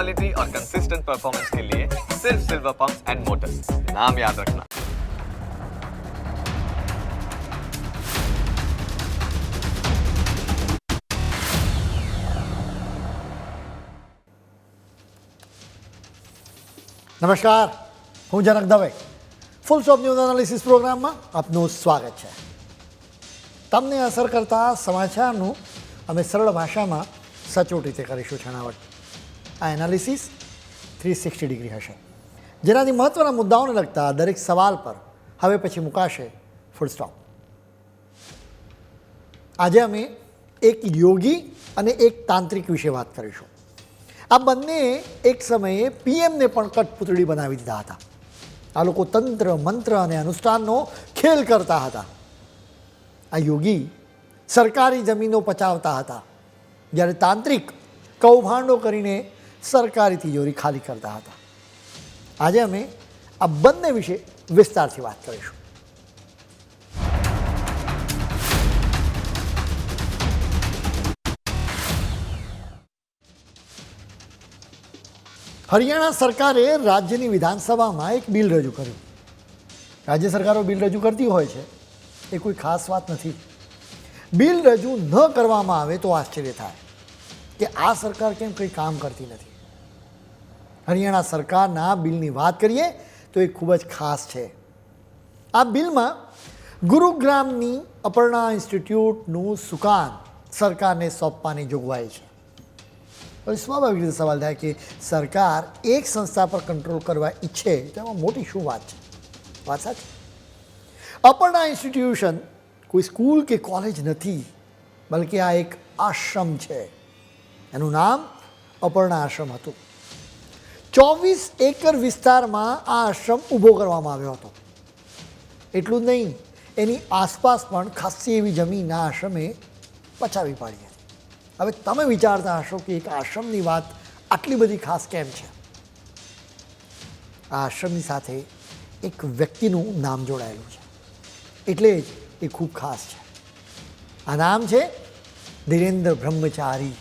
Quality और consistent performance के लिए सिर्फ सिल्वर पंप्स एंड मोटर्स, नाम याद रखना। નમસ્કાર, હું Janak Dave full stop news analysis પ્રોગ્રામમાં આપનું સ્વાગત છે. તમને અસર કરતા સમાચારનું અમે સરળ ભાષામાં સચોટ રીતે કરીશું છણાવટ. આ એનાલિસિસ 360 ડિગ્રી હશે, જેનાથી મહત્ત્વના મુદ્દાઓને લગતા દરેક સવાલ પર હવે પછી મુકાશે ફૂલ સ્ટોપ. આજે અમે એક યોગી અને એક તાંત્રિક વિશે વાત કરીશું. આ બંને એક સમયે પીએમને પણ કઠપૂતળી બનાવી દીધા હતા. આ લોકો તંત્ર, મંત્ર અને અનુષ્ઠાનનો ખેલ કરતા હતા. આ યોગી સરકારી જમીનો પચાવતા હતા, જ્યારે તાંત્રિક કૌભાંડો કરીને સરકારી તિજોરી ખાલી કરતા હતા. આજે અમે આ બંને વિશે વિસ્તારથી વાત કરીશું. હરિયાણા સરકારે રાજ્યની વિધાનસભામાં એક બિલ રજૂ કર્યું. રાજ્ય સરકારો બિલ રજૂ કરતી હોય છે, એ કોઈ ખાસ વાત નથી. બિલ રજૂ ન કરવામાં આવે તો આશ્ચર્ય થાય કે આ સરકાર કેમ કંઈ કામ કરતી નથી. હરિયાણા સરકારના બિલની વાત કરીએ તો એ ખૂબ જ ખાસ છે. આ બિલમાં ગુરુગ્રામની અપર્ણા ઇન્સ્ટિટ્યૂટનું સુકાન સરકારને સોંપવાની જોગવાઈ છે. હવે સ્વાભાવિક રીતે સવાલ થાય કે સરકાર એક સંસ્થા પર કંટ્રોલ કરવા ઈચ્છે તો એમાં મોટી શું વાત છે? વાત સાચી. અપર્ણા ઇન્સ્ટિટ્યુશન કોઈ સ્કૂલ કે કોલેજ નથી, બલકે આ એક આશ્રમ છે. એનું નામ અપર્ણા આશ્રમ હતું. 24 એકર વિસ્તારમાં આ આશ્રમ ઊભો કરવામાં આવ્યો હતો. એટલું જ નહીં, એની આસપાસ પણ ખાસી એવી જમીન આ આશ્રમે પચાવી પાડી હતી. હવે તમે વિચારતા હશો કે એક આશ્રમની વાત આટલી બધી ખાસ કેમ છે? આ આશ્રમની સાથે એક વ્યક્તિનું નામ જોડાયેલું છે, એટલે જ એ ખૂબ ખાસ છે. આ નામ છે ધીરેન્દ્ર બ્રહ્મચારી.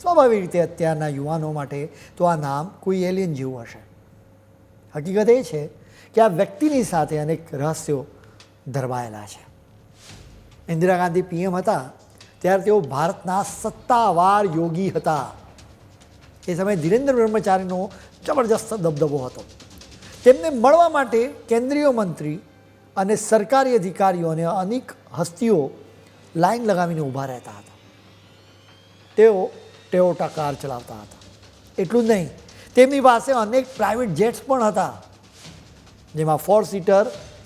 સ્વાભાવિક રીતે અત્યારના યુવાનો માટે તો આ નામ કોઈ એલિયન જેવું હશે. હકીકત એ છે કે આ વ્યક્તિની સાથે અનેક રહસ્યો ધરવાયેલા છે. ઇન્દિરા ગાંધી પીએમ હતા ત્યારે તેઓ ભારતના સત્તાવાર યોગી હતા. એ સમયે ધીરેન્દ્ર બ્રહ્મચારીનો જબરજસ્ત દબદબો હતો. તેમને મળવા માટે કેન્દ્રીય મંત્રી અને સરકારી અધિકારીઓ અને અનેક હસ્તીઓ લાઈન લગાવીને ઊભા રહેતા હતા. તેઓ ટોયોટા કાર ચલાવતા હતા. એટલું જ નહીં, તેમની પાસે અનેક પ્રાઇવેટ જેટ્સ પણ હતા, જેમાં 4 સીટર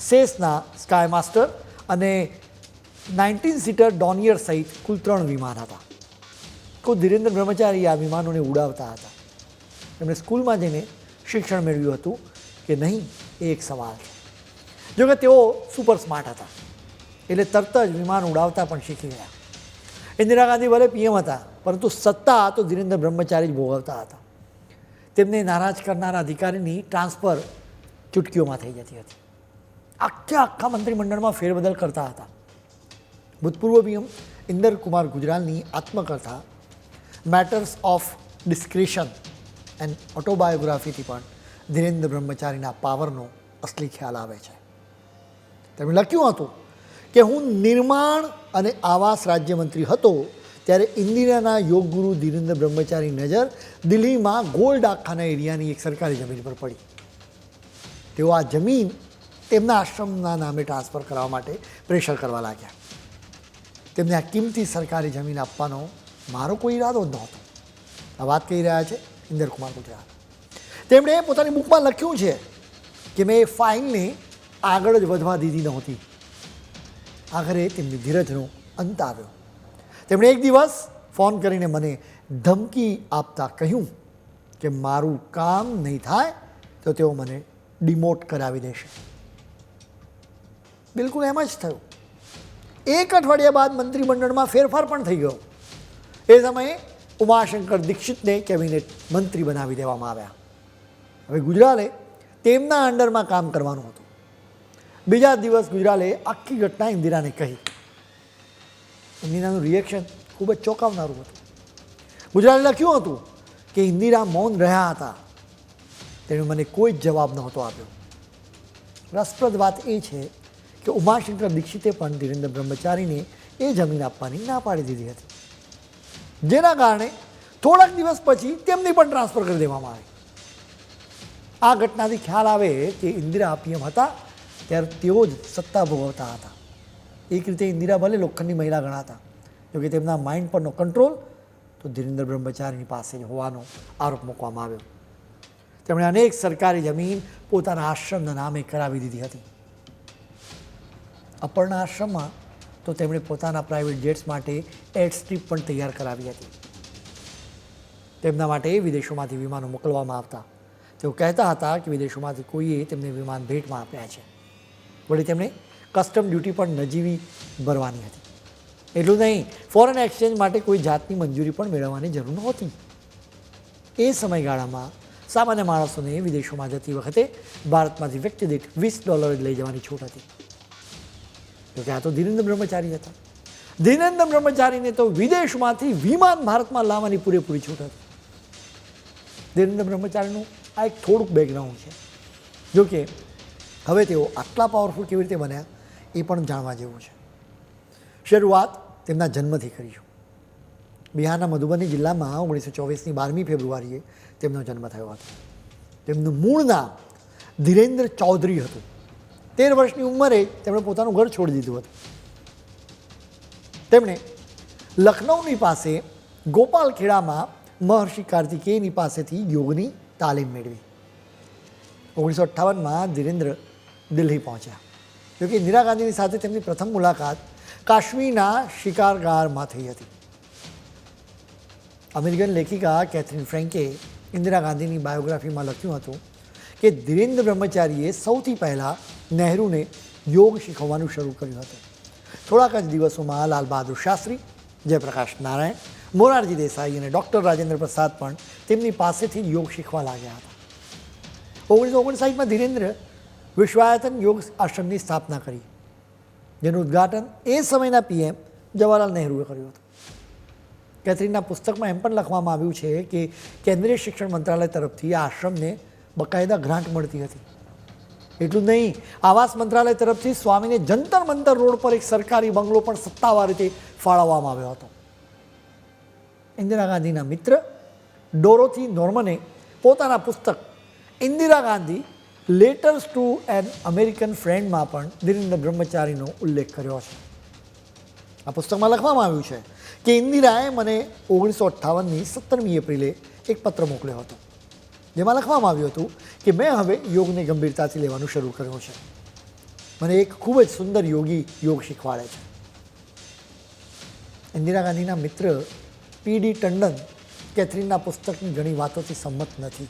સેસના સ્કાયમાસ્ટર અને 19 સીટર ડોનિયર સહિત કુલ 3 વિમાન હતા. તો ધીરેન્દ્ર બ્રહ્મચારી આ વિમાનોને ઉડાવતા હતા. તેમણે સ્કૂલમાં જઈને શિક્ષણ મેળવ્યું હતું કે નહીં, એ એક સવાલ છે. જોકે તેઓ સુપર સ્માર્ટ હતા, એટલે તરત જ વિમાન ઉડાવતા પણ શીખી ગયા. ઇન્દિરા ગાંધી ભલે પીએમ હતા, પરંતુ સત્તા તો ધીરેન્દ્ર બ્રહ્મચારી જ ભોગવતા હતા. તેમને નારાજ કરનારા અધિકારીની ટ્રાન્સફર ચૂટકીઓમાં થઈ જતી હતી. આખા મંત્રીમંડળમાં ફેરબદલ કરતા હતા. ભૂતપૂર્વ પીએમ ઇન્દર કુમાર ગુજરાલની આત્મકથા મેટર્સ ઓફ ડિસ્ક્રિશન એન્ડ ઓટોબાયોગ્રાફીથી પણ ધીરેન્દ્ર બ્રહ્મચારીના પાવરનો અસલી ખ્યાલ આવે છે. તેમણે લખ્યું હતું કે હું નિર્માણ અને આવાસ રાજ્યમંત્રી હતો ત્યારે ઇન્દિરાના યોગગુરુ ધીરેન્દ્ર બ્રહ્મચારી નજર દિલ્હીમાં ગોલડાખાના એરિયાની એક સરકારી જમીન પર પડી. તેઓ આ જમીન તેમના આશ્રમના નામે ટ્રાન્સફર કરવા માટે પ્રેશર કરવા લાગ્યા. તેમને આ કિંમતી સરકારી જમીન આપવાનો મારો કોઈ ઈરાદો જ નહોતો. આ વાત કહી રહ્યા છે ઇન્દર કુમાર ગુજરાલ. તેમણે પોતાની બુકમાં લખ્યું છે કે મેં એ ફાઇલને આગળ જ વધવા દીધી નહોતી. આખરે તેમની ધીરજનો અંત આવ્યો. તેમણે એક દિવસ ફોન કરીને મને ધમકી આપતા કહ્યું કે મારું કામ નહીં થાય તો તેઓ મને ડિમોટ કરાવી દેશે. બિલકુલ એમ જ થયું. એક અઠવાડિયા બાદ મંત્રીમંડળમાં ફેરફાર પણ થઈ ગયો. એ સમયે ઉમાશંકર દીક્ષિતને કેબિનેટ મંત્રી બનાવી દેવામાં આવ્યા. હવે ગુજરાલે તેમના અંડરમાં કામ કરવાનું હતું. બીજા દિવસ ગુજરાલે આખી ઘટના ઇન્દિરાને કહી. ઇન્દિરાનું રિએક્શન ખૂબ જ ચોંકાવનારું હતું. ગુજરાલે લખ્યું હતું કે ઇન્દિરા મૌન રહ્યા હતા, તેણે મને કોઈ જ જવાબ નહોતો આપ્યો. રસપ્રદ વાત એ છે કે ઉમાશંકર દીક્ષિતે પણ ધીરેન્દ્ર બ્રહ્મચારીને એ જમીન આપવાની ના પાડી દીધી હતી, જેના કારણે થોડાક દિવસ પછી તેમની પણ ટ્રાન્સફર કરી દેવામાં આવી. આ ઘટનાથી ખ્યાલ આવે કે ઇન્દિરા પીએમ હતા ત્યારે તેઓ જ સત્તા ભોગવતા હતા. એક રીતે ઇન્દિરા ભલે લોખંડની મહિલા ગણાતા, જોકે તેમના માઇન્ડ પરનો કંટ્રોલ તો ધીરેન્દ્ર બ્રહ્મચારીની પાસે જ હોવાનો આરોપ મૂકવામાં આવ્યો. તેમણે અનેક સરકારી જમીન પોતાના આશ્રમના નામે કરાવી દીધી હતી. અપર્ણા આશ્રમમાં તો તેમણે પોતાના પ્રાઇવેટ જેટ્સ માટે એડ સ્ટ્રીપ પણ તૈયાર કરાવી હતી. તેમના માટે વિદેશોમાંથી વિમાનો મોકલવામાં આવતા. તેઓ કહેતા હતા કે વિદેશોમાંથી કોઈએ તેમને વિમાન ભેટમાં આપ્યા છે. વળી તેમણે કસ્ટમ ડ્યુટી પણ નજીવી ભરવાની હતી. એટલું નહીં, ફોરેન એક્સચેન્જ માટે કોઈ જાતની મંજૂરી પણ મેળવવાની જરૂર નહોતી. એ સમયગાળામાં સામાન્ય માણસોને વિદેશોમાં જતી વખતે ભારતમાંથી વ્યક્તિ દીઠ $20 જ લઈ જવાની છૂટ હતી. જોકે આ તો ધીરેન્દ્ર બ્રહ્મચારી હતા. ધીરેન્દ્ર બ્રહ્મચારીને તો વિદેશમાંથી વિમાન ભારતમાં લાવવાની પૂરેપૂરી છૂટ હતી. ધીરેન્દ્ર બ્રહ્મચારીનું આ એક થોડુંક બેકગ્રાઉન્ડ છે. જોકે હવે તેઓ આટલા પાવરફુલ કેવી રીતે બન્યા એ પણ જાણવા જેવું છે. શરૂઆત તેમના જન્મથી કરીશું. બિહારના મધુબની જિલ્લામાં 1924ની 12મી ફેબ્રુઆરીએ તેમનો જન્મ થયો હતો. તેમનું મૂળ નામ ધીરેન્દ્ર ચૌધરી હતું. 13 વર્ષની ઉંમરે તેમણે પોતાનું ઘર છોડી દીધું હતું. તેમણે લખનૌની પાસે ગોપાલખેડામાં મહર્ષિ કાર્તિકેયની પાસેથી યોગની તાલીમ મેળવી. 1958માં ધીરેન્દ્ર દિલ્હી પહોંચ્યા. જોકે ઇન્દિરા ગાંધીની સાથે તેમની પ્રથમ મુલાકાત કાશ્મીરના શિકારગારમાં થઈ હતી. અમેરિકન લેખિકા કેથરીન ફ્રેન્કે ઇન્દિરા ગાંધીની બાયોગ્રાફીમાં લખ્યું હતું કે ધીરેન્દ્ર બ્રહ્મચારીએ સૌથી પહેલાં નહેરુને યોગ શીખવવાનું શરૂ કર્યું હતું. થોડાક જ દિવસોમાં લાલ બહાદુર શાસ્ત્રી, જયપ્રકાશ નારાયણ, મોરારજી દેસાઈ અને ડૉક્ટર રાજેન્દ્ર પ્રસાદ પણ તેમની પાસેથી યોગ શીખવા લાગ્યા હતા. 1959માં ધીરેન્દ્ર વિશ્વાયતન યોગ આશ્રમની સ્થાપના કરી, જેનું ઉદ્ઘાટન એ સમયના પીએમ જવાહરલાલ નહેરુએ કર્યું હતું. કેથરીનના પુસ્તકમાં એમ પણ લખવામાં આવ્યું છે કે કેન્દ્રીય શિક્ષણ મંત્રાલય તરફથી આ આશ્રમને બકાયદા ગ્રાન્ટ મળતી હતી. એટલું નહીં, આવાસ મંત્રાલય તરફથી સ્વામીને જંતર મંતર રોડ પર એક સરકારી બંગલો પણ સત્તાવાર રીતે ફાળવવામાં આવ્યો હતો. ઇન્દિરા ગાંધીના મિત્ર ડોરોથી નોર્મને પોતાના પુસ્તક Indira Gandhi letters to an American ફ્રેન્ડમાં પણ ધીરેન્દ્ર બ્રહ્મચારીનો ઉલ્લેખ કર્યો છે. આ પુસ્તકમાં લખવામાં આવ્યું છે કે ઇન્દિરાએ મને 1958ની 17મી એપ્રિલે એક પત્ર મોકલ્યો હતો, જેમાં લખવામાં આવ્યું હતું કે મેં હવે યોગને ગંભીરતાથી લેવાનું શરૂ કર્યું છે. મને એક ખૂબ જ સુંદર યોગી યોગ શીખવાડે છે. ઇન્દિરા ગાંધીના મિત્ર પીડી ટંડન કેથરીનના પુસ્તકની ઘણી વાતોથી સંમત નથી.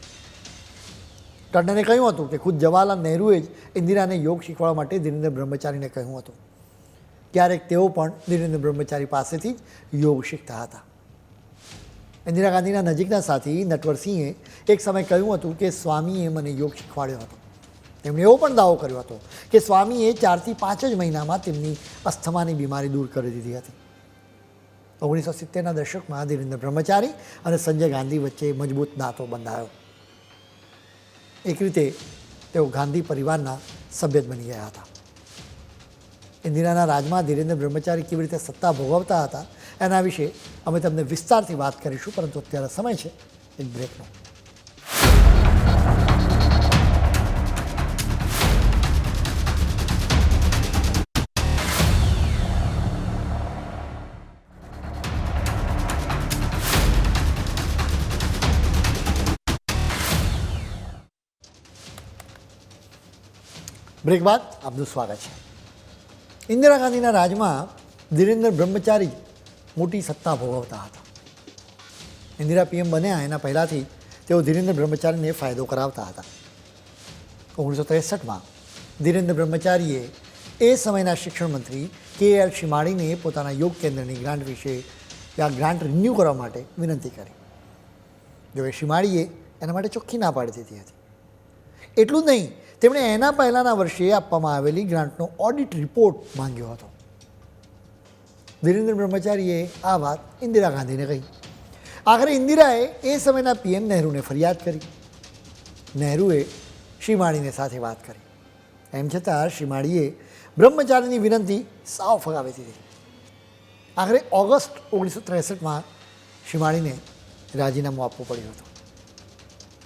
ટંડને કહ્યું હતું કે ખુદ જવાહરલાલ નહેરુએ જ ઇન્દિરાને યોગ શીખવાડવા માટે ધીરેન્દ્ર બ્રહ્મચારીને કહ્યું હતું. ક્યારેક તેઓ પણ ધીરેન્દ્ર બ્રહ્મચારી પાસેથી જ યોગ શીખતા હતા. ઇન્દિરા ગાંધીના નજીકના સાથી નટવરસિંહે એક સમય કહ્યું હતું કે સ્વામીએ મને યોગ શીખવાડ્યો હતો. તેમણે એવો પણ દાવો કર્યો હતો કે સ્વામીએ 4 થી 5 જ મહિનામાં તેમની અસ્થમાની બીમારી દૂર કરી દીધી હતી. 1970ના દશકમાં ધીરેન્દ્ર બ્રહ્મચારી અને સંજય ગાંધી વચ્ચે મજબૂત નાતો બંધાયો. એક રીતે તેઓ ગાંધી પરિવારના સભ્ય બની ગયા હતા. ઇન્દિરાના રાજમાં ધીરેન્દ્ર બ્રહ્મચારી કેવી રીતે સત્તા ભોગવતા હતા એના વિશે અમે તમને વિસ્તારથી વાત કરીશું, પરંતુ અત્યારે સમય છે એક બ્રેકનો. બ્રેક બાદ આપનું સ્વાગત છે. ઇન્દિરા ગાંધીના રાજમાં ધીરેન્દ્ર બ્રહ્મચારી મોટી સત્તા ભોગવતા હતા. ઇન્દિરા પીએમ બન્યા એના પહેલાંથી તેઓ ધીરેન્દ્ર બ્રહ્મચારીને ફાયદો કરાવતા હતા. 1963માં ધીરેન્દ્ર બ્રહ્મચારીએ એ સમયના શિક્ષણ મંત્રી KL શિમાળીને પોતાના યોગ કેન્દ્રની ગ્રાન્ટ વિશે આ ગ્રાન્ટ રિન્યૂ કરવા માટે વિનંતી કરી. જોકે શિમાળીએ એના માટે ચોખ્ખી ના પાડી દીધી હતી. એટલું જ નહીં, તેમણે એના પહેલાંના વર્ષે આપવામાં આવેલી ગ્રાન્ટનો ઓડિટ રિપોર્ટ માંગ્યો હતો. ધીરેન્દ્ર બ્રહ્મચારીએ આ વાત ઇન્દિરા ગાંધીને કહી આખરે ઇન્દિરાએ એ સમયના પીએમ નહેરુને ફરિયાદ કરી. નહેરુએ શ્રીમાળીને સાથે વાત કરી. એમ છતાં શ્રીમાળીએ બ્રહ્મચારીની વિનંતી સાવ ફગાવી દીધી. આખરે ઓગસ્ટ 1963માં શ્રીમાળીને રાજીનામું આપવું પડ્યું હતું.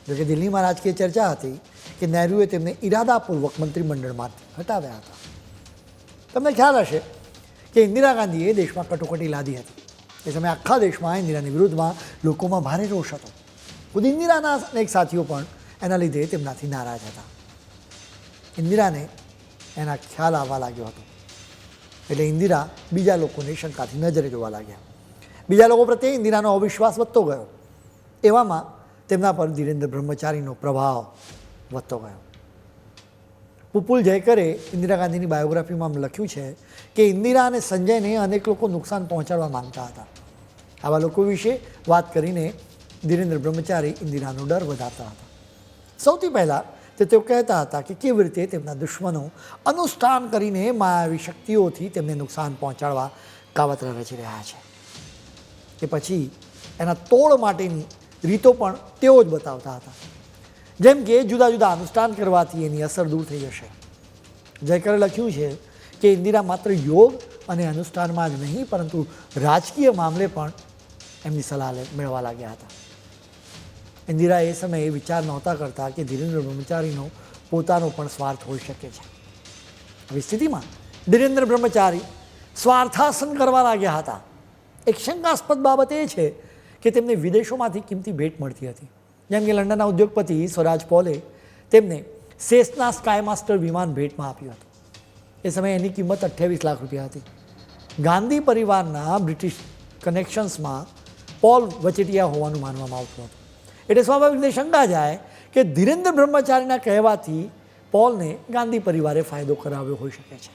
જોકે દિલ્હીમાં રાજકીય ચર્ચા હતી કે નહેરુએ તેમને ઇરાદાપૂર્વક મંત્રીમંડળમાંથી હટાવ્યા હતા. તમને ખ્યાલ હશે કે ઇન્દિરા ગાંધીએ દેશમાં કટોકટી લાદી હતી. એ સમયે આખા દેશમાં ઇન્દિરાની વિરુદ્ધમાં લોકોમાં ભારે રોષ હતો. ખુદ ઇન્દિરાના અનેક સાથીઓ પણ એના લીધે તેમનાથી નારાજ હતા. ઇન્દિરાને એના ખ્યાલ આવવા લાગ્યો હતો એટલે ઇન્દિરા બીજા લોકોની શંકાથી નજરે જોવા લાગ્યા. બીજા લોકો પ્રત્યે ઇન્દિરાનો અવિશ્વાસ વધતો ગયો. એવામાં તેમના પર ધીરેન્દ્ર બ્રહ્મચારીનો પ્રભાવ વધતો ગયો. પુપુલ જયકરે ઇન્દિરા ગાંધીની બાયોગ્રાફીમાં લખ્યું છે કે ઇન્દિરા અને સંજયને અનેક લોકો નુકસાન પહોંચાડવા માંગતા હતા. આવા લોકો વિશે વાત કરીને ધીરેન્દ્ર બ્રહ્મચારી ઇન્દિરાનો ડર વધારતા હતા. સૌથી પહેલાં તેઓ કહેતા હતા કે કેવી રીતે તેમના દુશ્મનો અનુષ્ઠાન કરીને માયાવી શક્તિઓથી તેમને નુકસાન પહોંચાડવા કાવતરા રચી રહ્યા છે. કે પછી એના તોડ માટેની રીતો પણ તેઓ જ બતાવતા હતા. જેમ કે જુદા જુદા અનુષ્ઠાન કરવાથી એની અસર દૂર થઈ જશે. જયકરે લખ્યું છે કે ઇન્દિરા માત્ર યોગ અને અનુષ્ઠાનમાં જ નહીં પરંતુ રાજકીય મામલે પણ એમની સલાહ મેળવવા લાગ્યા હતા. ઇન્દિરા એ સમયે વિચાર નહોતા કરતા કે ધીરેન્દ્ર બ્રહ્મચારીનો પોતાનો પણ સ્વાર્થ હોઈ શકે છે. આવી સ્થિતિમાં ધીરેન્દ્ર બ્રહ્મચારી સ્વાર્થાસન કરવા લાગ્યા હતા. એક શંકાસ્પદ બાબત એ છે કે તેમને વિદેશોમાંથી કિંમતી ભેટ મળતી હતી. જેમ કે લંડનના ઉદ્યોગપતિ સ્વરાજ પોલે તેમને સેસના સ્કાયમાસ્ટર વિમાન ભેટમાં આપ્યું હતું. એ સમયે એની કિંમત 28 લાખ રૂપિયા હતી. ગાંધી પરિવારના બ્રિટિશ કનેક્શન્સમાં પોલ વચેટિયા હોવાનું માનવામાં આવતું હતું. એટલે સ્વાભાવિક રીતે શંકા જાય કે ધીરેન્દ્ર બ્રહ્મચારીના કહેવાથી પોલને ગાંધી પરિવારે ફાયદો કરાવ્યો હોઈ શકે છે.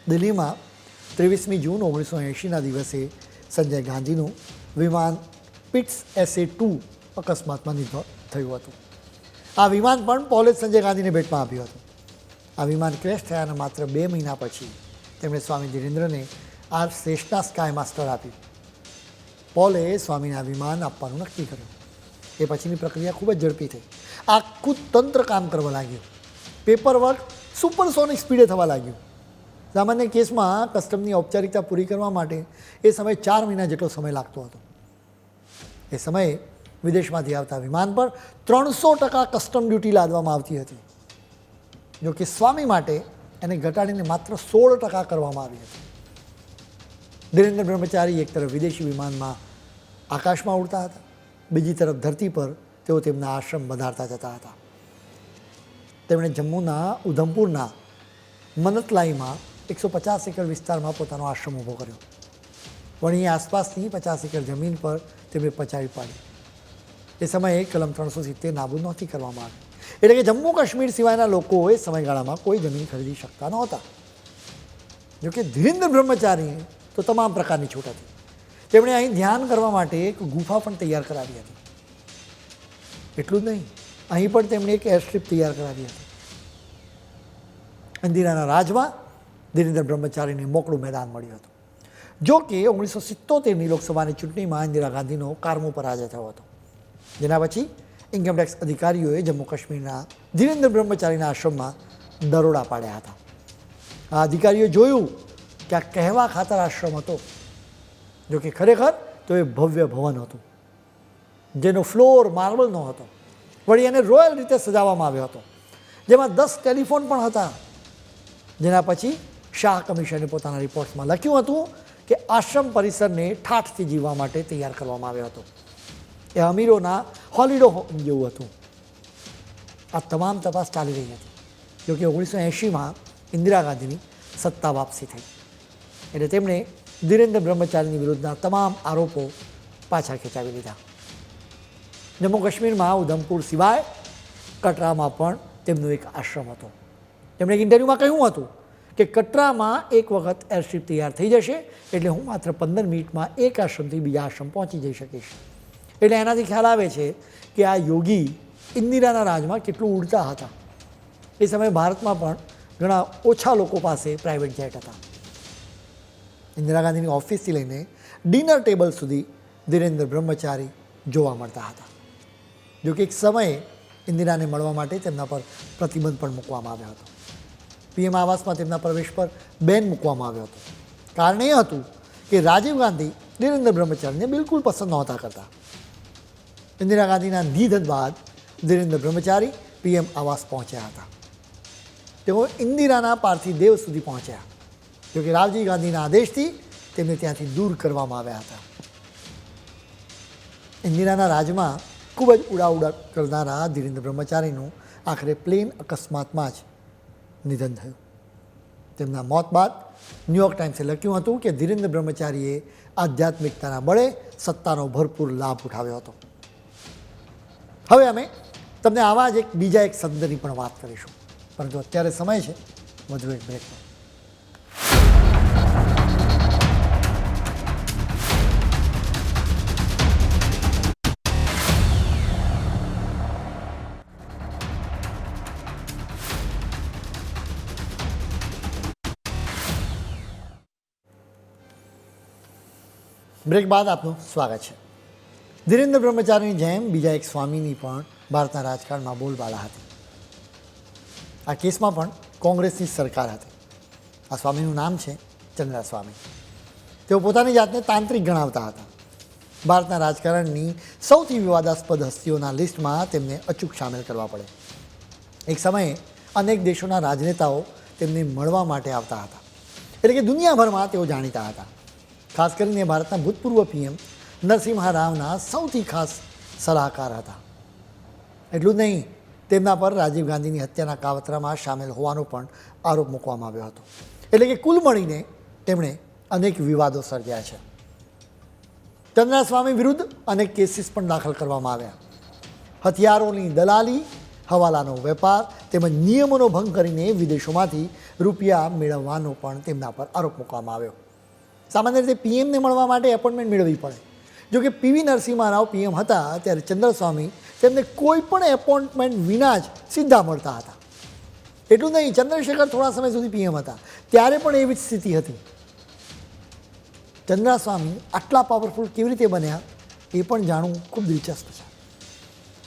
દિલ્હીમાં 23મી જૂન 1980ના દિવસે સંજય ગાંધીનું વિમાન પિટ્સ SA-2 અકસ્માતમાં નિધન થયું હતું. આ વિમાન પણ પોલે સંજય ગાંધીને ભેટમાં આપ્યું હતું. આ વિમાન ક્રેશ થયાના માત્ર 2 મહિના પછી તેમણે સ્વામી ધીરેન્દ્રને આ સેસના સ્કાય માસ્ટર આપ્યું. પોલે સ્વામીને આ વિમાન આપવાનું નક્કી કર્યું. એ પછીની પ્રક્રિયા ખૂબ જ ઝડપી થઈ. આખું તંત્ર કામ કરવા લાગ્યું. પેપર વર્ક સુપરસોનિક સ્પીડે થવા લાગ્યું. સામાન્ય કેસમાં કસ્ટમની ઔપચારિકતા પૂરી કરવા માટે એ સમયે 4 મહિના જેટલો સમય લાગતો હતો. એ સમયે વિદેશમાંથી આવતા વિમાન પર 300% કસ્ટમ ડ્યુટી લાદવામાં આવતી હતી. જો કે સ્વામી માટે એને ઘટાડીને માત્ર 16% કરવામાં આવી હતી. ધીરેન્દ્ર બ્રહ્મચારી એક તરફ વિદેશી વિમાનમાં આકાશમાં ઉડતા હતા, બીજી તરફ ધરતી પર તેઓ તેમના આશ્રમ વધારતા જતા હતા. તેમણે જમ્મુના ઉધમપુરના મનતલાઈમાં 150 એકર વિસ્તારમાં પોતાનો આશ્રમ ઊભો કર્યો. વણી આસપાસની 50 એકર જમીન પર તેમણે પચાવી પાડી. એ સમયે કલમ 370 નાબૂદ નહોતી કરવામાં આવી. એટલે કે જમ્મુ કાશ્મીર સિવાયના લોકો એ સમયગાળામાં કોઈ જમીન ખરીદી શકતા નહોતા. જોકે ધીરેન્દ્ર બ્રહ્મચારી તો તમામ પ્રકારની છૂટ હતી. તેમણે અહીં ધ્યાન કરવા માટે એક ગુફા પણ તૈયાર કરાવી હતી. એટલું જ નહીં, અહીં પણ તેમણે એક એરસ્ટ્રીપ તૈયાર કરાવી હતી. ઇન્દિરાના રાજમાં ધીરેન્દ્ર બ્રહ્મચારીને મોકળું મેદાન મળ્યું હતું. જો કે 1977ની લોકસભાની ચૂંટણીમાં ઇન્દિરા ગાંધીનો કારમો પરાજય થયો હતો. જેના પછી ઇન્કમટેક્સ અધિકારીઓએ જમ્મુ કાશ્મીરના ધીરેન્દ્ર બ્રહ્મચારીના આશ્રમમાં દરોડા પાડ્યા હતા. આ અધિકારીઓએ જોયું કે આ કહેવા ખાતર આશ્રમ હતો. જો કે ખરેખર તો એ ભવ્ય ભવન હતું જેનો ફ્લોર માર્બલનો હતો. વળી એને રોયલ રીતે સજાવવામાં આવ્યો હતો, જેમાં 10 ટેલિફોન પણ હતા. જેના પછી શાહ કમિશને પોતાના રિપોર્ટ્સમાં લખ્યું હતું કે આશ્રમ પરિસરને ઠાઠથી જીવવા માટે તૈયાર કરવામાં આવ્યો હતો. એ અમીરોના હોલિડે હોમ જેવું હતું. આ તમામ તપાસ ચાલી રહી હતી. જોકે 1980માં ઇન્દિરા ગાંધીની સત્તા વાપસી થઈ. એટલે તેમણે ધીરેન્દ્ર બ્રહ્મચારીની વિરુદ્ધના તમામ આરોપો પાછા ખેંચાવી લીધા. જમ્મુ કાશ્મીરમાં ઉધમપુર સિવાય કટરામાં પણ તેમનો એક આશ્રમ હતો. તેમણે એક ઇન્ટરવ્યૂમાં કહ્યું હતું કે કટરામાં એક વખત એરસ્ટ્રીપ તૈયાર થઈ જશે એટલે હું માત્ર 15 મિનિટમાં એક આશ્રમથી બીજા આશ્રમ પહોંચી જઈ શકીશ. એટલે એનાથી ખ્યાલ આવે છે કે આ યોગી ઇન્દિરાના રાજમાં કેટલું ઉડતા હતા. એ સમયે ભારતમાં પણ ઘણા ઓછા લોકો પાસે પ્રાઇવેટ જેટ હતા. ઇન્દિરા ગાંધીની ઓફિસથી લઈને ડિનર ટેબલ સુધી ધીરેન્દ્ર બ્રહ્મચારી જોવા મળતા હતા. જો કે એક સમયે ઇન્દિરાને મળવા માટે તેમના પર પ્રતિબંધ પણ મૂકવામાં આવ્યો હતો. પીએમ આવાસમાં તેમના પ્રવેશ પર બેન મૂકવામાં આવ્યો હતો. કારણ એ હતું કે રાજીવ ગાંધી ધીરેન્દ્ર બ્રહ્મચારીને બિલકુલ પસંદ નહોતા કરતા. ઇન્દિરા ગાંધીના નિધન બાદ ધીરેન્દ્ર બ્રહ્મચારી પીએમ આવાસ પહોંચ્યા હતા. તેઓ ઇન્દિરાના પાર્થિવ દેહ સુધી પહોંચ્યા. જોકે રાજીવ ગાંધીના આદેશથી તેમને ત્યાંથી દૂર કરવામાં આવ્યા હતા. ઇન્દિરાના રાજમાં ખૂબ જ ઉડાઉડા કરનારા ધીરેન્દ્ર બ્રહ્મચારીનું આખરે પ્લેન અકસ્માતમાં જ નિધન થયું. તેમના મોત બાદ ન્યૂયોર્ક ટાઈમ્સે લખ્યું હતું કે ધીરેન્દ્ર બ્રહ્મચારીએ આધ્યાત્મિકતાના બળે સત્તાનો ભરપૂર લાભ ઉઠાવ્યો હતો. હવે અમે તમને આવા જ બીજા એક સંતની પણ વાત કરીશું, પરંતુ અત્યારે સમય છે વધુ એક બ્રેકનો. બ્રેક બાદ આપનું સ્વાગત છે. ધીરેન્દ્ર બ્રહ્મચારીની જેમ બીજા એક સ્વામીની પણ ભારતના રાજકારણમાં બોલબાલા હતી. આ કેસમાં પણ કોંગ્રેસની સરકાર હતી. આ સ્વામીનું નામ છે ચંદ્રા સ્વામી. તેઓ પોતાની જાતને તાંત્રિક ગણાવતા હતા. ભારતના રાજકારણની સૌથી વિવાદાસ્પદ હસ્તીઓના લિસ્ટમાં તેમને અચૂક સામેલ કરવા પડે. એક સમયે અનેક દેશોના રાજનેતાઓ તેમને મળવા માટે આવતા હતા. એટલે કે દુનિયાભરમાં તેઓ જાણીતા હતા. ખાસ કરીને ભારતના ભૂતપૂર્વ પીએમ નરસિંહ રાવના સૌથી ખાસ સલાહકાર હતા. એટલું જ નહીં, તેમના પર રાજીવ ગાંધીની હત્યાના કાવતરામાં સામેલ હોવાનો પણ આરોપ મૂકવામાં આવ્યો હતો. એટલે કે કુલ મળીને તેમણે અનેક વિવાદો સર્જ્યા છે. ચંદ્રા સ્વામી વિરુદ્ધ અનેક કેસીસ પણ દાખલ કરવામાં આવ્યા. હથિયારોની દલાલી, હવાલાનો વેપાર તેમજ નિયમોનો ભંગ કરીને વિદેશોમાંથી રૂપિયા મેળવવાનો પણ તેમના પર આરોપ મૂકવામાં આવ્યો. સામાન્ય રીતે પીએમને મળવા માટે એપોઇન્ટમેન્ટ મેળવવી પડે. જો કે પીવી નરસિંહ રાવ પીએમ હતા ત્યારે ચંદ્રસ્વામી તેમને કોઈ પણ એપોઇન્ટમેન્ટ વિના જ સીધા મળતા હતા. એટલું નહીં, ચંદ્રશેખર થોડા સમય સુધી પીએમ હતા ત્યારે પણ એવી જ સ્થિતિ હતી. ચંદ્રસ્વામી આટલા પાવરફુલ કેવી રીતે બન્યા એ પણ જાણવું ખૂબ દિલચસ્પ છે.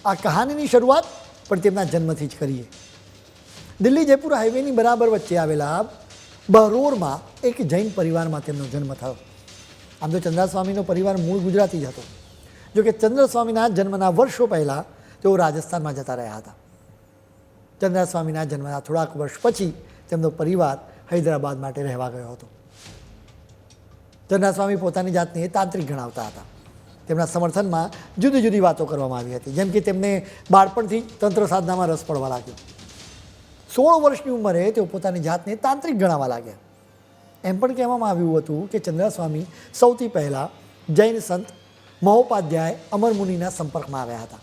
આ કહાનીની શરૂઆત પણ તેમના જન્મથી જ કરીએ. દિલ્હી જયપુર હાઈવેની બરાબર વચ્ચે આવેલા બહરોરમાં એક જૈન પરિવારમાં તેમનો જન્મ થયો. આમ તો ચંદ્રાસ્વામીનો પરિવાર મૂળ ગુજરાતી જ હતો. જોકે ચંદ્રસ્વામીના જન્મના વર્ષો પહેલાં તેઓ રાજસ્થાનમાં જતા રહ્યા હતા. ચંદ્રાસ્વામીના જન્મના થોડાક વર્ષ પછી તેમનો પરિવાર હૈદરાબાદ માટે રહેવા ગયો હતો. ચંદ્રાસ્વામી પોતાની જાતને તાંત્રિક ગણાવતા હતા. તેમના સમર્થનમાં જુદી જુદી વાતો કરવામાં આવી હતી. જેમ કે તેમને બાળપણથી તંત્ર સાધનામાં રસ પડવા લાગ્યો. 16 વર્ષની ઉંમરે તેઓ પોતાની જાતને તાંત્રિક ગણાવવા લાગ્યા. એમ પણ કહેવામાં આવ્યું હતું કે ચંદ્રાસ્વામી સૌથી પહેલાં જૈન સંત મહોપાધ્યાય અમરમુનિના સંપર્કમાં આવ્યા હતા.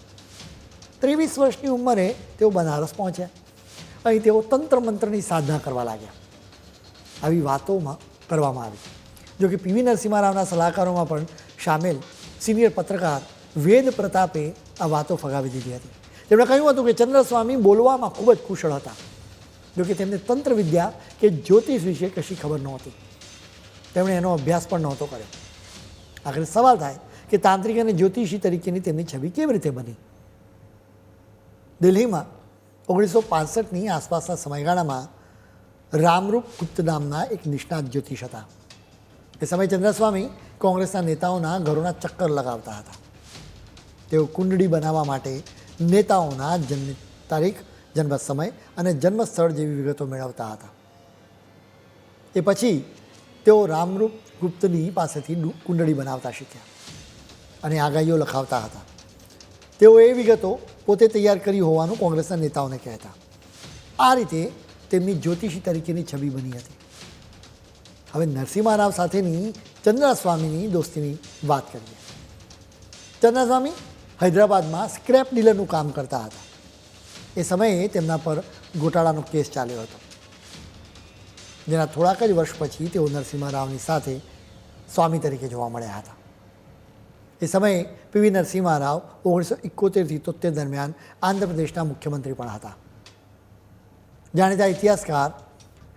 23 વર્ષની ઉંમરે તેઓ બનારસ પહોંચ્યા. અહીં તેઓ તંત્ર મંત્રની સાધના કરવા લાગ્યા. આવી વાતોમાં કરવામાં આવી. જોકે પીવી નરસિંહ રાવના સલાહકારોમાં પણ સામેલ સિનિયર પત્રકાર વેદ પ્રતાપે આ વાતો ફગાવી દીધી હતી. તેમણે કહ્યું હતું કે ચંદ્રસ્વામી બોલવામાં ખૂબ જ કુશળ હતા. જોકે તેમને તંત્ર વિદ્યા કે જ્યોતિષ વિશે કશી ખબર નહોતી. તેમણે એનો અભ્યાસ પણ નહોતો કર્યો. આખરે સવાલ થાય કે તાંત્રિક અને જ્યોતિષી તરીકેની તેમની છબી કેવી રીતે બની. દિલ્હીમાં 1965ની આસપાસના સમયગાળામાં રામરૂપ ગુપ્ત નામના એક નિષ્ણાત જ્યોતિષ હતા. એ સમયે ચંદ્રસ્વામી કોંગ્રેસના નેતાઓના ઘરોના ચક્કર લગાવતા હતા. તેઓ કુંડળી બનાવવા માટે નેતાઓના જન્મ તારીખ, જન્મ સમય અને જન્મસ્થળ જેવી વિગતો મેળવતા હતા. એ પછી તેઓ રામરૂપ ગુપ્તની પાસેથી કુંડળી બનાવતા શીખ્યા અને આગાહીઓ લખાવતા હતા. તેઓ એ વિગતો પોતે તૈયાર કરી હોવાનું કોંગ્રેસના નેતાઓને કહેતા. આ રીતે તેમની જ્યોતિષી તરીકેની છબી બની હતી. હવે નરસિંહ રાવ સાથેની ચંદ્રાસ્વામીની દોસ્તીની વાત કરીએ. ચંદ્રાસ્વામી હૈદરાબાદમાં સ્ક્રેપ ડીલરનું કામ કરતા હતા. એ સમયે તેમના પર ગોટાળાનો કેસ ચાલ્યો હતો, જેના થોડાક જ વર્ષ પછી તેઓ નરસિંહ રાવની સાથે સ્વામી તરીકે જોવા મળ્યા હતા. એ સમયે પીવી નરસિંહ રાવ 1971થી 73 દરમિયાન આંધ્રપ્રદેશના મુખ્યમંત્રી પણ હતા. જાણીતા ઇતિહાસકાર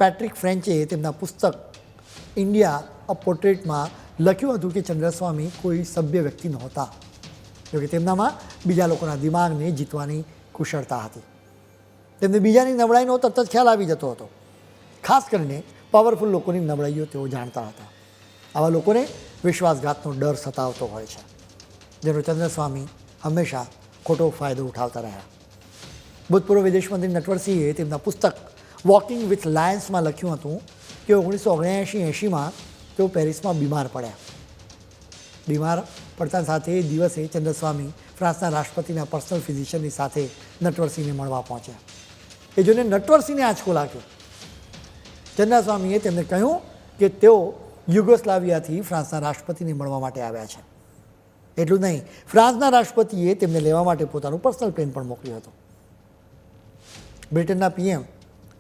પેટ્રિક ફ્રેન્ચે તેમના પુસ્તક ઇન્ડિયા અ પોર્ટ્રેટમાં લખ્યું હતું કે ચંદ્રસ્વામી કોઈ સભ્ય વ્યક્તિ નહોતા, જોકે તેમનામાં બીજા લોકોના દિમાગને જીતવાની કુશળતા હતી. તેમને બીજાની નબળાઈનો તરત જ ખ્યાલ આવી જતો હતો. ખાસ કરીને પાવરફુલ લોકોની નબળાઈઓ તેઓ જાણતા હતા. આવા લોકોને વિશ્વાસઘાતનો ડર સતાવતો હોય છે, જેનો ચંદ્રસ્વામી હંમેશા ખોટો ફાયદો ઉઠાવતા રહ્યા. ભૂતપૂર્વ વિદેશ મંત્રી નટવરસિંહે તેમના પુસ્તક વોકિંગ વિથ લાયન્સમાં લખ્યું હતું કે 1979-80માં તેઓ પેરિસમાં બીમાર પડ્યા. બીમાર પડતા સાથે દિવસે ચંદ્રસ્વામી ફ્રાન્સના રાષ્ટ્રપતિના પર્સનલ ફિઝિશિયનની સાથે નટવરસિંહને મળવા પહોંચ્યા. એ જોઈને નટવરસિંહને આંચકો લાગ્યો. ચંદ્રસ્વામીએ તેમને કહ્યું કે તેઓ યુગોસ્લાવિયાથી ફ્રાન્સના રાષ્ટ્રપતિને મળવા માટે આવ્યા છે. એટલું નહીં, ફ્રાન્સના રાષ્ટ્રપતિએ તેમને લેવા માટે પોતાનું પર્સનલ પ્લેન પણ મોકલ્યું હતું. બ્રિટનના પીએમ,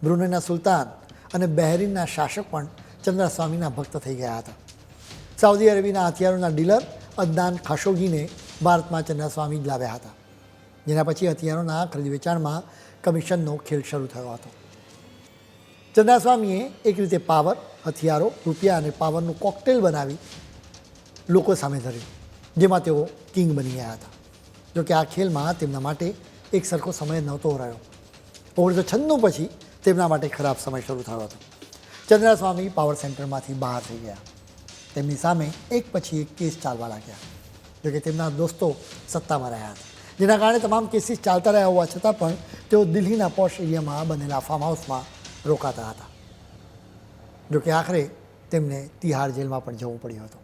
બ્રુનેઈના સુલતાન અને બહેરીનના શાસક પણ ચંદ્રસ્વામીના ભક્ત થઈ ગયા હતા. સાઉદી અરેબિયાના હથિયારોના ડીલર અદનાન ખાશોગીને ભારતમાં ચંદ્રસ્વામી જ લાવ્યા હતા, જેના પછી હથિયારોના ખરીદ વેચાણમાં કમિશનનો ખેલ શરૂ થયો હતો. ચંદ્રસ્વામીએ એક રીતે પાવર, હથિયારો, રૂપિયા અને પાવરનું કોકટેલ બનાવી લોકો સામે ધર્યું, જેમાં તેઓ કિંગ બની ગયા હતા. જોકે આ ખેલમાં તેમના માટે એક સરખો સમય નહોતો રહ્યો. 1996 પછી તેમના માટે ખરાબ સમય શરૂ થયો હતો. ચંદ્રસ્વામી પાવર સેન્ટરમાંથી બહાર થઈ ગયા. તેમની સામે એક પછી એક કેસ ચાલવા લાગ્યા. જોકે તેમના દોસ્તો સત્તામાં રહ્યા હતા, જેના કારણે તમામ કેસીસ ચાલતા રહ્યા હોવા છતાં પણ તેઓ દિલ્હીના પોશ એરિયામાં બનેલા ફાર્મ હાઉસમાં રોકાતા હતા. જોકે આખરે તેમને તિહાર જેલમાં પણ જવું પડ્યું હતું.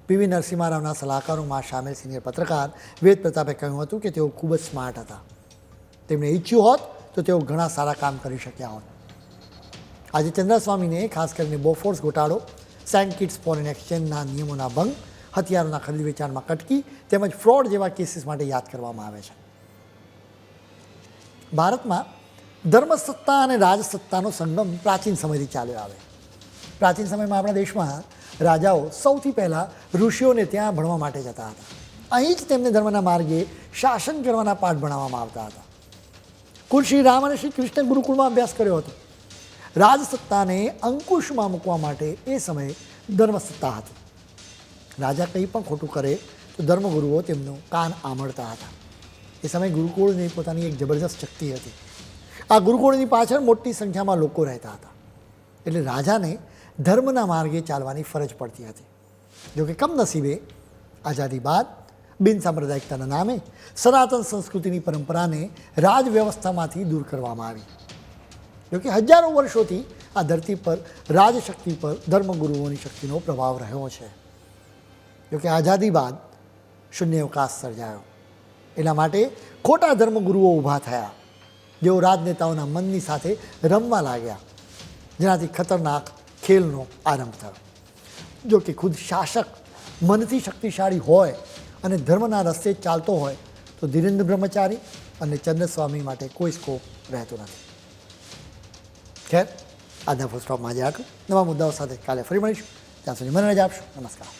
પીવી નરસિમ્હા રાવના સલાહકારોમાં સામેલ સિનિયર પત્રકાર વેદ પ્રતાપે કહ્યું હતું કે તેઓ ખૂબ જ સ્માર્ટ હતા. તેમણે ઈચ્છ્યું હોત તો તેઓ ઘણા સારા કામ કરી શક્યા હોત. આજે ચંદ્રસ્વામીને ખાસ કરીને બોફોર્સ ગોટાળો, સેન્ટ કિટ્સ ફોરેન એક્સચેન્જના નિયમોના ભંગ, હથિયારોના ખરીદ વેચાણમાં કટકી તેમજ ફ્રોડ જેવા કેસીસ માટે યાદ કરવામાં આવે છે. ભારતમાં ધર્મસત્તા અને રાજસત્તાનો સંગમ પ્રાચીન સમયથી ચાલ્યો આવે. પ્રાચીન સમયમાં આપણા દેશમાં રાજાઓ સૌથી પહેલાં ઋષિઓને ત્યાં ભણવા માટે જતા હતા. અહીં જ તેમને ધર્મના માર્ગે શાસન કરવાના પાઠ ભણાવવામાં આવતા હતા. કુલ શ્રી રામ અને શ્રી કૃષ્ણ ગુરુકુળમાં અભ્યાસ કર્યો હતો. રાજસત્તાને અંકુશમાં મૂકવા માટે એ સમયે ધર્મસત્તા હતી. રાજા કંઈ પણ ખોટું કરે તો ધર્મગુરુઓ તેમનું કાન આમળતા હતા. એ સમયે ગુરુકુળની પોતાની એક જબરજસ્ત શક્તિ હતી. આ ગુરુકુળની પાછળ મોટી સંખ્યામાં લોકો રહેતા હતા, એટલે રાજાને ધર્મના માર્ગે ચાલવાની ફરજ પડતી હતી. જોકે કમનસીબે આઝાદી બાદ બિનસાંપ્રદાયિકતાના નામે સનાતન સંસ્કૃતિની પરંપરાને રાજવ્યવસ્થામાંથી દૂર કરવામાં આવી. જોકે હજારો વર્ષોથી આ ધરતી પર રાજશક્તિ પર ધર્મગુરુઓની શક્તિનો પ્રભાવ રહ્યો છે. જોકે આઝાદી બાદ શૂન્યાવકાશ સર્જાયો. એના માટે ખોટા ધર્મગુરુઓ ઊભા થયા, જેઓ રાજનેતાઓના મનની સાથે રમવા લાગ્યા, જેનાથી ખતરનાક ખેલનો આરંભ થયો. જો કે ખુદ શાસક મનથી શક્તિશાળી હોય અને ધર્મના રસ્તે ચાલતો હોય તો ધીરેન્દ્ર બ્રહ્મચારી અને ચંદ્રસ્વામી માટે કોઈ સ્કોપ રહેતો નથી. ખેર, આજના ફૂલ સ્ટોપમાં આજે આટલું. નવા મુદ્દાઓ સાથે કાલે ફરી મળીશું. ત્યાં સુધી મને રજા આપશો. નમસ્કાર.